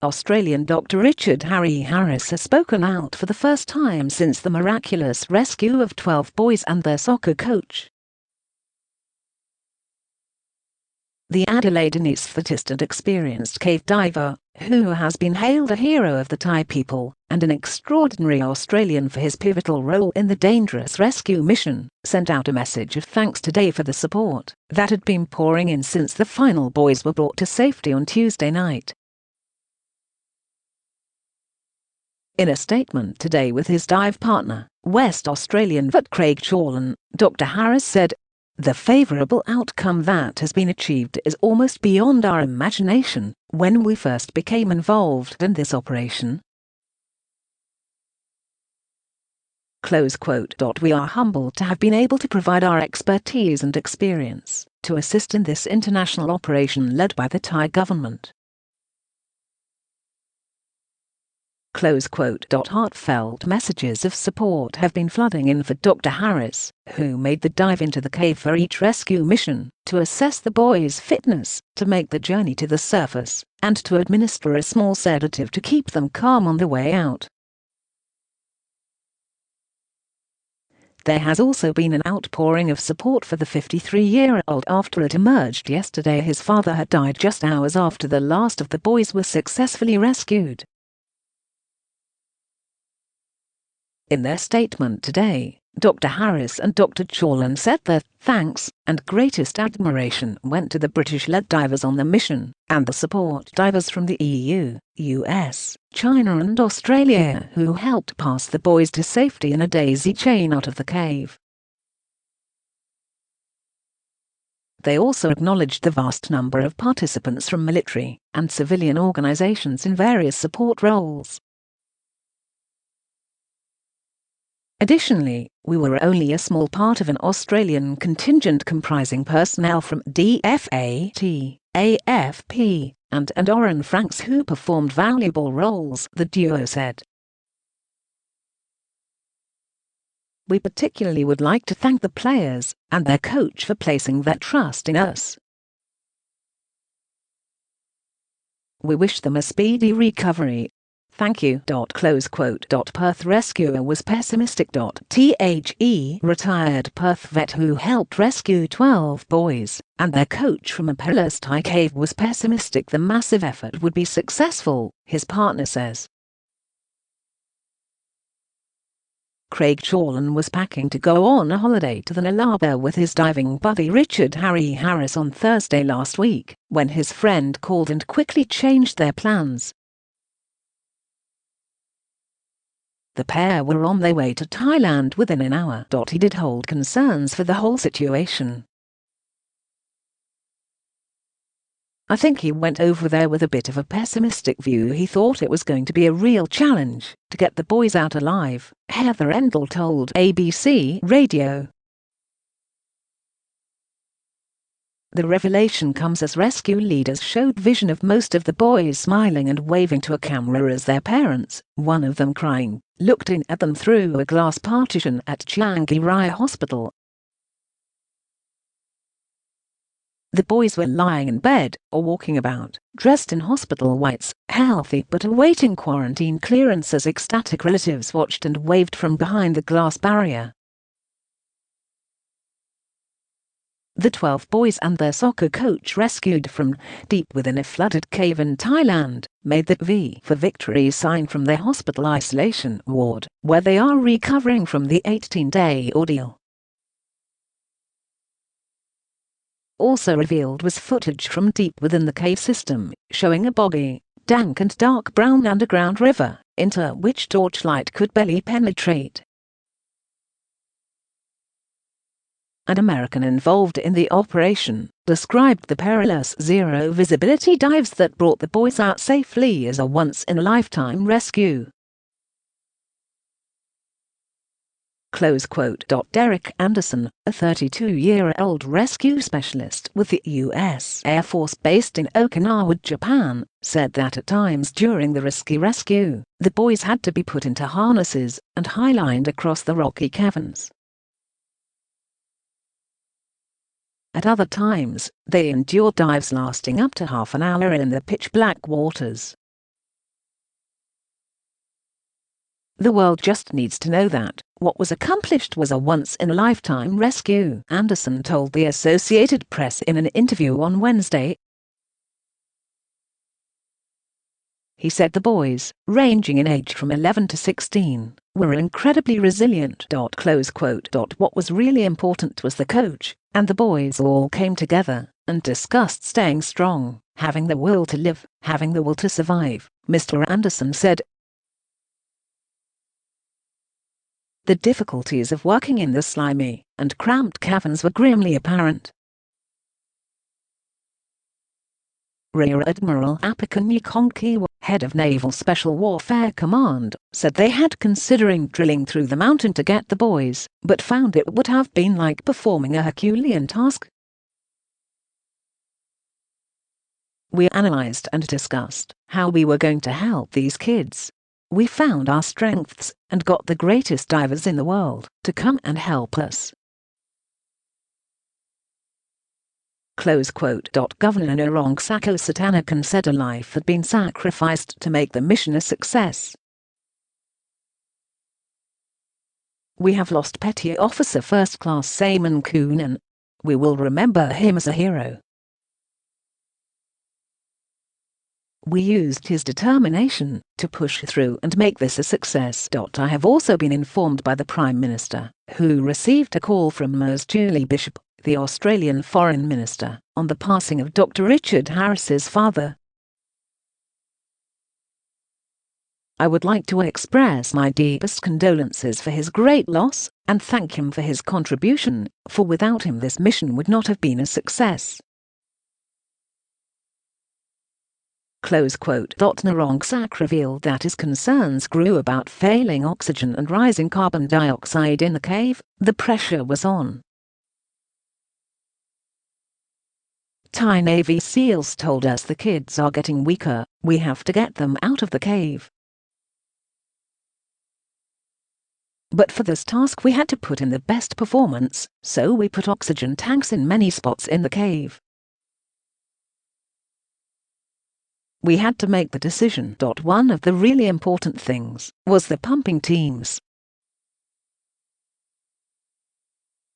Australian Dr. Richard Harry Harris has spoken out for the first time since the miraculous rescue of 12 boys and their soccer coach. The Adelaide anaesthetist and experienced cave diver, who has been hailed a hero of the Thai people and an extraordinary Australian for his pivotal role in the dangerous rescue mission, sent out a message of thanks today for the support that had been pouring in since the final boys were brought to safety on Tuesday night. In a statement today with his dive partner, West Australian vet Craig Challen, Dr. Harris said, "The favourable outcome that has been achieved is almost beyond our imagination when we first became involved in this operation." We are humbled to have been able to provide our expertise and experience to assist in this international operation led by the Thai government. Heartfelt messages of support have been flooding in for Dr. Harris, who made the dive into the cave for each rescue mission, to assess the boys' fitness, to make the journey to the surface, and to administer a small sedative to keep them calm on the way out. There has also been an outpouring of support for the 53-year-old after it emerged yesterday his father had died just hours after the last of the boys were successfully rescued. In their statement today, Dr. Harris and Dr. Challen said their thanks and greatest admiration went to the British-led divers on the mission, and the support divers from the EU, US, China and Australia who helped pass the boys to safety in a daisy chain out of the cave. They also acknowledged the vast number of participants from military and civilian organisations in various support roles. Additionally, we were only a small part of an Australian contingent comprising personnel from DFAT, AFP, and Oran Franks who performed valuable roles, the duo said. "We particularly would like to thank the players and their coach for placing their trust in us. We wish them a speedy recovery. Thank you." Perth rescuer was pessimistic. The retired Perth vet who helped rescue 12 boys and their coach from a perilous Thai cave was pessimistic the massive effort would be successful, his partner says. Craig Challen was packing to go on a holiday to the Nullarbor with his diving buddy Richard Harry Harris on Thursday last week, when his friend called and quickly changed their plans. The pair were on their way to Thailand within an hour. He did hold concerns for the whole situation. "I think he went over there with a bit of a pessimistic view. He thought it was going to be a real challenge to get the boys out alive," Heather Endell told ABC Radio. The revelation comes as rescue leaders showed vision of most of the boys smiling and waving to a camera as their parents, one of them crying, looked in at them through a glass partition at Changi Raya Hospital. The boys were lying in bed or walking about, dressed in hospital whites, healthy but awaiting quarantine clearance as ecstatic relatives watched and waved from behind the glass barrier. The 12 boys and their soccer coach rescued from deep within a flooded cave in Thailand made the V for Victory sign from their hospital isolation ward, where they are recovering from the 18-day ordeal. Also revealed was footage from deep within the cave system, showing a boggy, dank and dark brown underground river, into which torchlight could barely penetrate. An American involved in the operation described the perilous zero-visibility dives that brought the boys out safely as a once-in-a-lifetime rescue. Derek Anderson, a 32-year-old rescue specialist with the U.S. Air Force based in Okinawa, Japan, said that at times during the risky rescue, the boys had to be put into harnesses and highlined across the rocky caverns. At other times, they endured dives lasting up to half an hour in the pitch-black waters. The world just needs to know that what was accomplished was a once-in-a-lifetime rescue, Anderson told the Associated Press in an interview on Wednesday. He said the boys, ranging in age from 11 to 16, were incredibly resilient. What was really important was the coach, and the boys all came together and discussed staying strong, having the will to live, having the will to survive, Mr. Anderson said. The difficulties of working in the slimy and cramped caverns were grimly apparent. Rear Admiral Apikun Yikonkiwa, head of Naval Special Warfare Command, said they had considering drilling through the mountain to get the boys, but found it would have been like performing a Herculean task. We analyzed and discussed how we were going to help these kids. We found our strengths and got the greatest divers in the world to come and help us. Governor Narangsako Satanakan said a life had been sacrificed to make the mission a success. We have lost Petty Officer First Class Simon Coonan. We will remember him as a hero. We used his determination to push through and make this a success. I have also been informed by the Prime Minister, who received a call from Ms. Julie Bishop, the Australian Foreign Minister, on the passing of Dr. Richard Harris's father. I would like to express my deepest condolences for his great loss, and thank him for his contribution, for without him this mission would not have been a success. Narongsak revealed that his concerns grew about failing oxygen and rising carbon dioxide in the cave. The pressure was on. Thai Navy SEALs told us the kids are getting weaker, we have to get them out of the cave. But for this task we had to put in the best performance, so we put oxygen tanks in many spots in the cave. We had to make the decision. One of the really important things was the pumping teams.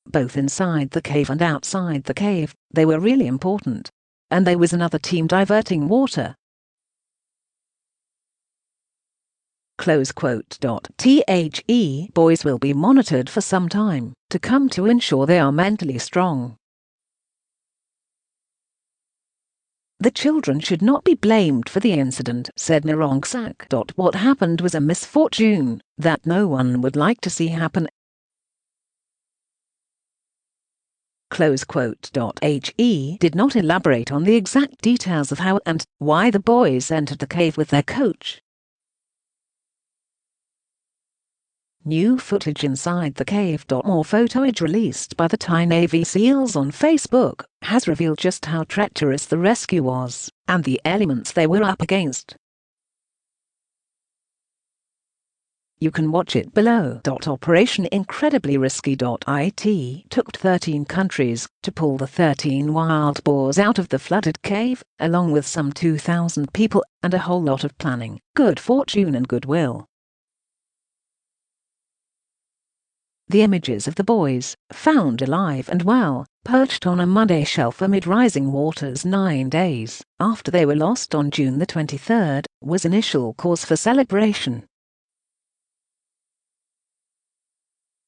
Both inside the cave and outside the cave, they were really important. And there was another team diverting water. The boys will be monitored for some time to come to ensure they are mentally strong. The children should not be blamed for the incident, said Narongsak. What happened was a misfortune that no one would like to see happen. He did not elaborate on the exact details of how and why the boys entered the cave with their coach. New footage inside the cave. More footage released by the Thai Navy SEALs on Facebook has revealed just how treacherous the rescue was and the elements they were up against. You can watch it below. Operation Incredibly Risky. It took 13 countries to pull the 13 wild boars out of the flooded cave, along with some 2,000 people and a whole lot of planning, good fortune and goodwill. The images of the boys, found alive and well, perched on a muddy shelf amid rising waters 9 days after they were lost on June the 23rd, was initial cause for celebration.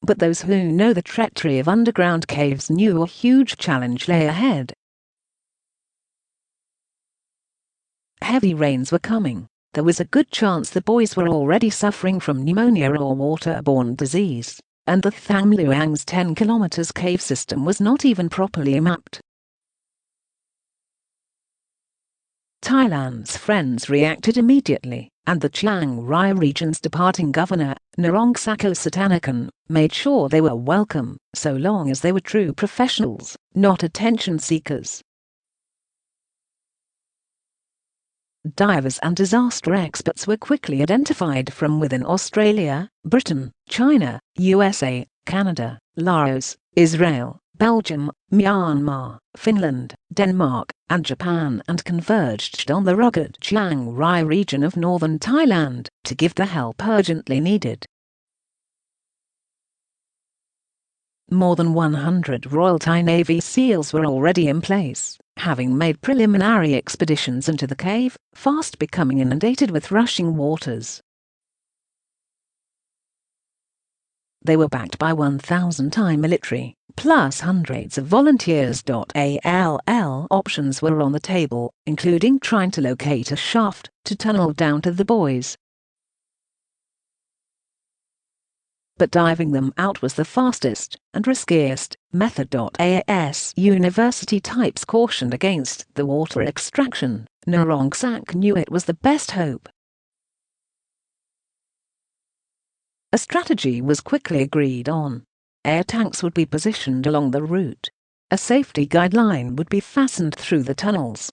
But those who know the treachery of underground caves knew a huge challenge lay ahead. Heavy rains were coming. There was a good chance the boys were already suffering from pneumonia or waterborne disease. And the Tham Luang's 10 km cave system was not even properly mapped. Thailand's friends reacted immediately, and the Chiang Rai region's departing governor, Narongsak Satanakan, made sure they were welcome, so long as they were true professionals, not attention seekers. Divers and disaster experts were quickly identified from within Australia, Britain, China, USA, Canada, Laos, Israel, Belgium, Myanmar, Finland, Denmark, and Japan and converged on the rugged Chiang Rai region of northern Thailand to give the help urgently needed. More than 100 Royal Thai Navy SEALs were already in place, having made preliminary expeditions into the cave, fast becoming inundated with rushing waters. They were backed by 1,000 Thai military, plus hundreds of volunteers. ALL options were on the table, including trying to locate a shaft to tunnel down to the boys. But diving them out was the fastest and riskiest method. AS university types cautioned against the water extraction. Narongsak knew it was the best hope. A strategy was quickly agreed on. Air tanks would be positioned along the route. A safety guideline would be fastened through the tunnels.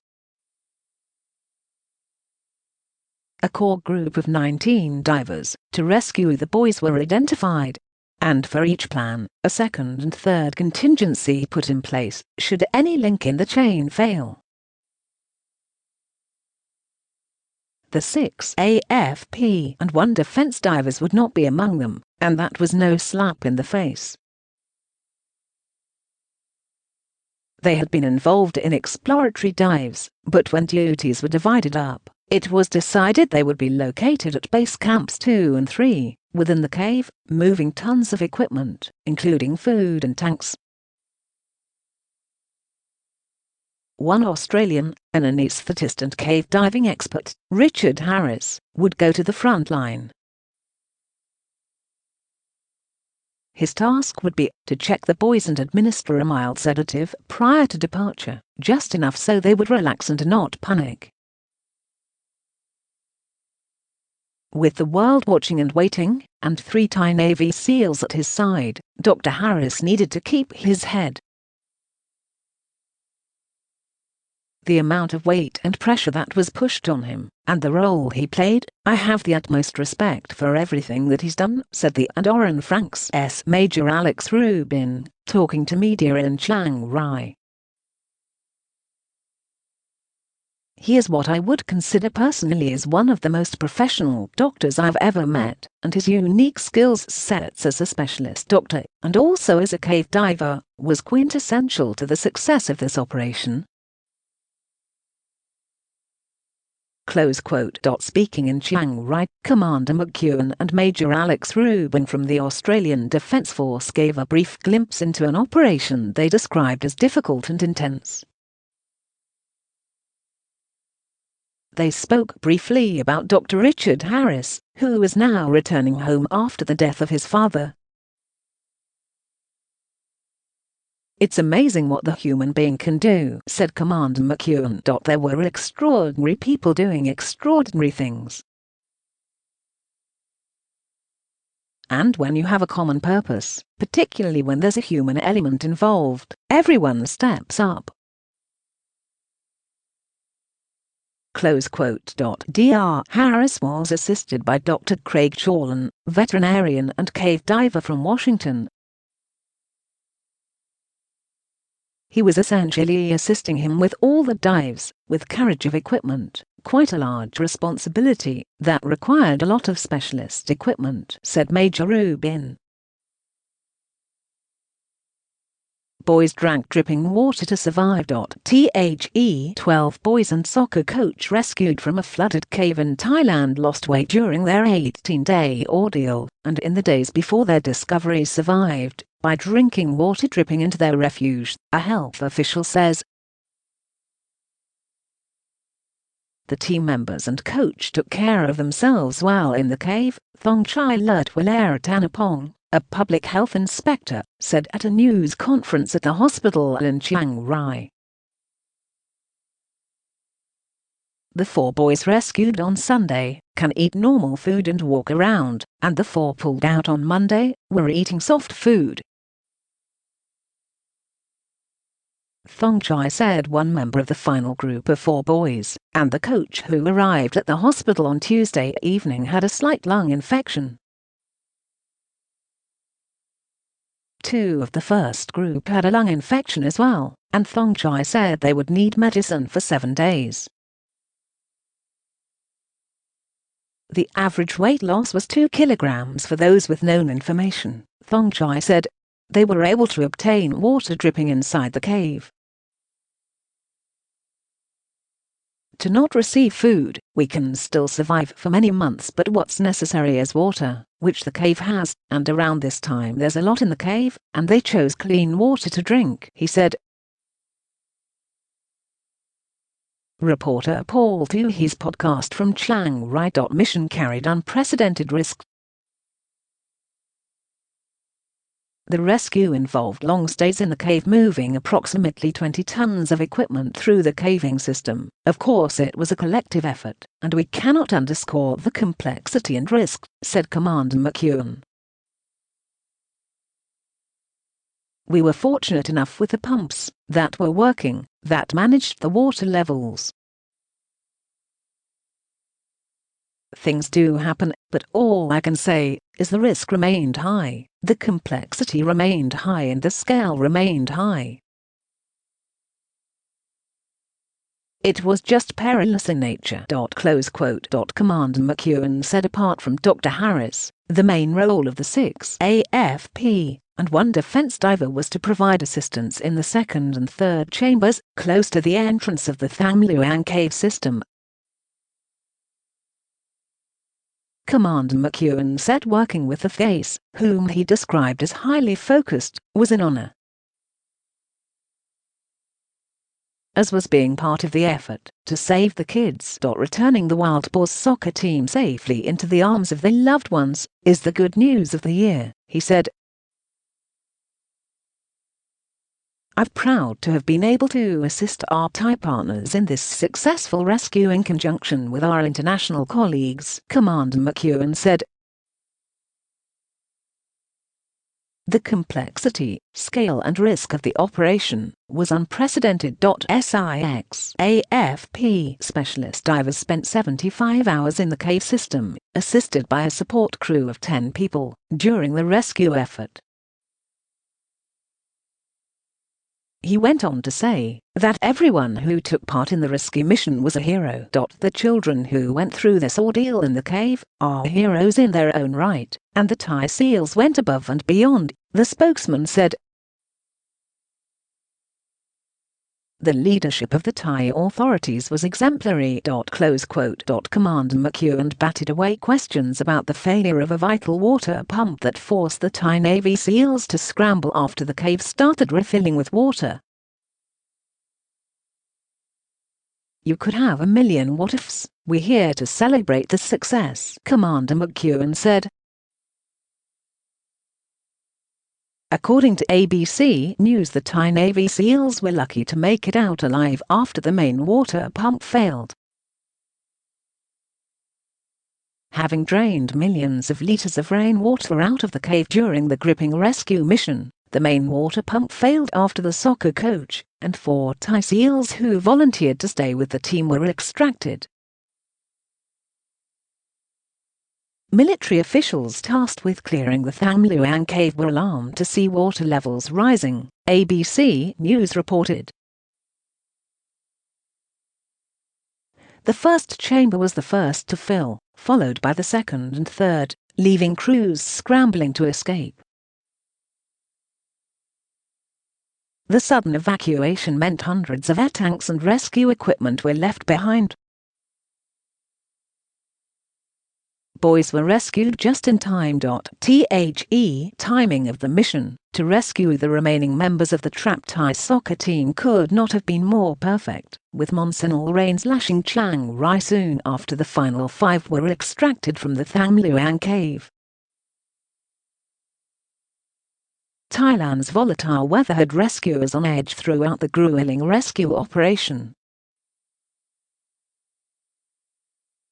A core group of 19 divers to rescue the boys were identified, and for each plan, a second and third contingency put in place should any link in the chain fail. The 6 AFP and 1 defense divers would not be among them, and that was no slap in the face. They had been involved in exploratory dives, but when duties were divided up, it was decided they would be located at base camps 2 and 3, within the cave, moving tons of equipment, including food and tanks. One Australian, an anaesthetist and cave diving expert, Richard Harris, would go to the front line. His task would be to check the boys and administer a mild sedative prior to departure, just enough so they would relax and not panic. With the world watching and waiting, and 3 Thai Navy SEALs at his side, Dr. Harris needed to keep his head. The amount of weight and pressure that was pushed on him, and the role he played, I have the utmost respect for everything that he's done, said the Andorran Franks' Major Alex Rubin, talking to media in Chiang Rai. He is what I would consider personally as one of the most professional doctors I've ever met, and his unique skills sets as a specialist doctor, and also as a cave diver, was quintessential to the success of this operation. Close quote. Speaking in Chiang Rai, Commander McEwen and Major Alex Rubin from the Australian Defence Force gave a brief glimpse into an operation they described as difficult and intense. They spoke briefly about Dr. Richard Harris, who is now returning home after the death of his father. "It's amazing what the human being can do," said Commander McEwen. "There were extraordinary people doing extraordinary things. And when you have a common purpose, particularly when there's a human element involved, everyone steps up." Close quote. Dr. Harris was assisted by Dr. Craig Challen, veterinarian and cave diver from Washington. He was essentially assisting him with all the dives, with carriage of equipment, quite a large responsibility that required a lot of specialist equipment, said Major Rubin. Boys drank dripping water to survive. The 12 boys and soccer coach rescued from a flooded cave in Thailand lost weight during their 18-day ordeal, and in the days before their discovery survived by drinking water dripping into their refuge, a health official says. The team members and coach took care of themselves while in the cave, Thongchai Lertwilaretanapong, a public health inspector, said at a news conference at the hospital in Chiang Rai. The 4 boys rescued on Sunday can eat normal food and walk around, and the 4 pulled out on Monday were eating soft food. Thongchai said one member of the final group of 4 boys, and the coach who arrived at the hospital on Tuesday evening had a slight lung infection. 2 of the first group had a lung infection as well, and Thongchai said they would need medicine for 7 days. The average weight loss was 2 kilograms for those with known inflammation, Thongchai said. they were able to obtain water dripping inside the cave. To not receive food, we can still survive for many months, but what's necessary is water, which the cave has, and around this time there's a lot in the cave, and they chose clean water to drink, he said. Reporter Paul Toohey's podcast from Chiang Rai. Mission carried unprecedented risk. The rescue involved long stays in the cave, moving approximately 20 tons of equipment through the caving system. Of course, it was a collective effort, and we cannot underscore the complexity and risk, said Commander McEwen. We were fortunate enough with the pumps that were working, that managed the water levels. Things do happen, but all I can say is the risk remained high, the complexity remained high, and the scale remained high. It was just perilous in nature. Close quote. Commander McEwen said apart from Dr. Harris, the main role of the 6 AFP and 1 defense diver was to provide assistance in the second and third chambers, close to the entrance of the Tham Luang cave system. Commander McEwen said working with the FACE, whom he described as highly focused, was an honor, as was being part of the effort to save the kids. Returning the Wild Boars soccer team safely into the arms of their loved ones is the good news of the year, he said. I'm proud to have been able to assist our Thai partners in this successful rescue in conjunction with our international colleagues, Commander McEwen said. The complexity, scale and risk of the operation was unprecedented. SIX AFP specialist divers spent 75 hours in the cave system, assisted by a support crew of 10 people, during the rescue effort. He went on to say that everyone who took part in the rescue mission was a hero. The children who went through this ordeal in the cave are heroes in their own right, and the Thai SEALs went above and beyond, the spokesman said. The leadership of the Thai authorities was exemplary. Close quote. Commander McEwen batted away questions about the failure of a vital water pump that forced the Thai Navy SEALs to scramble after the cave started refilling with water. You could have a million what-ifs. We're here to celebrate the success, Commander McEwen said. According to ABC News, the Thai Navy SEALs were lucky to make it out alive after the main water pump failed. Having drained millions of liters of rainwater out of the cave during the gripping rescue mission, the main water pump failed after the soccer coach and 4 Thai SEALs who volunteered to stay with the team were extracted. Military officials tasked with clearing the Tham Luang cave were alarmed to see water levels rising, ABC News reported. The first chamber was the first to fill, followed by the second and third, leaving crews scrambling to escape. The sudden evacuation meant hundreds of air tanks and rescue equipment were left behind. Boys were rescued just in time. The timing of the mission to rescue the remaining members of the trapped Thai soccer team could not have been more perfect, with monsoonal rains lashing Chiang Rai soon after the final 5 were extracted from the Tham Luang cave. Thailand's volatile weather had rescuers on edge throughout the grueling rescue operation.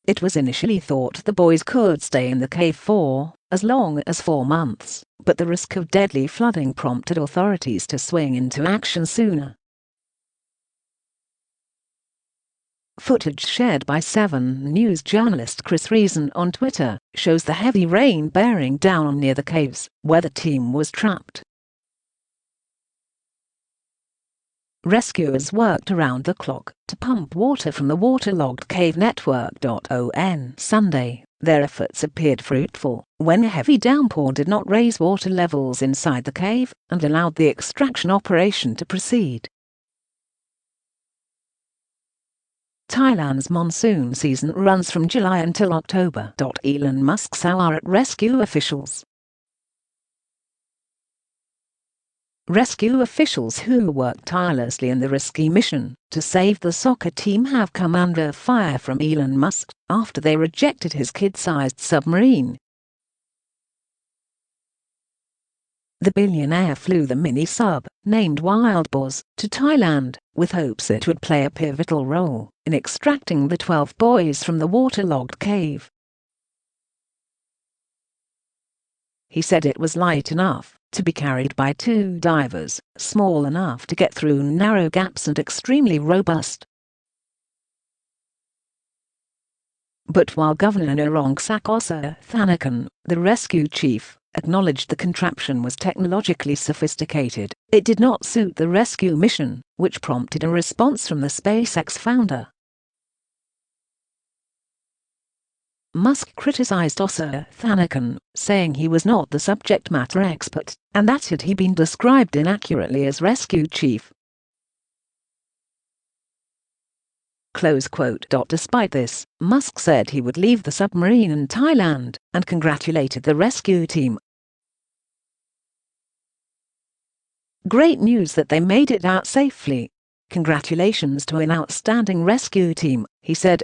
It was initially thought the boys could stay in the cave for as long as 4 months, but the risk of deadly flooding prompted authorities to swing into action sooner. Footage shared by 7 News journalist Chris Reason on Twitter shows the heavy rain bearing down near the caves where the team was trapped. Rescuers worked around the clock to pump water from the waterlogged cave network. On Sunday, Their efforts appeared fruitful when a heavy downpour did not raise water levels inside the cave and allowed the extraction operation to proceed. Thailand's monsoon season runs from July until October. Elon Musk sour at rescue officials. Rescue officials who worked tirelessly in the risky mission to save the soccer team have come under fire from Elon Musk after they rejected his kid-sized submarine. The billionaire flew the mini-sub, named Wild Boars, to Thailand, with hopes it would play a pivotal role in extracting the 12 boys from the waterlogged cave. He said it was light enough to be carried by 2 divers, small enough to get through narrow gaps and extremely robust. But while Governor Narongsak Thanakan, the rescue chief, acknowledged the contraption was technologically sophisticated, it did not suit the rescue mission, which prompted a response from the SpaceX founder. Musk criticized Thanakan, saying he was not the subject matter expert, and that had he been described inaccurately as rescue chief. Despite this, Musk said he would leave the submarine in Thailand and congratulated the rescue team. "Great news that they made it out safely. Congratulations to an outstanding rescue team," he said,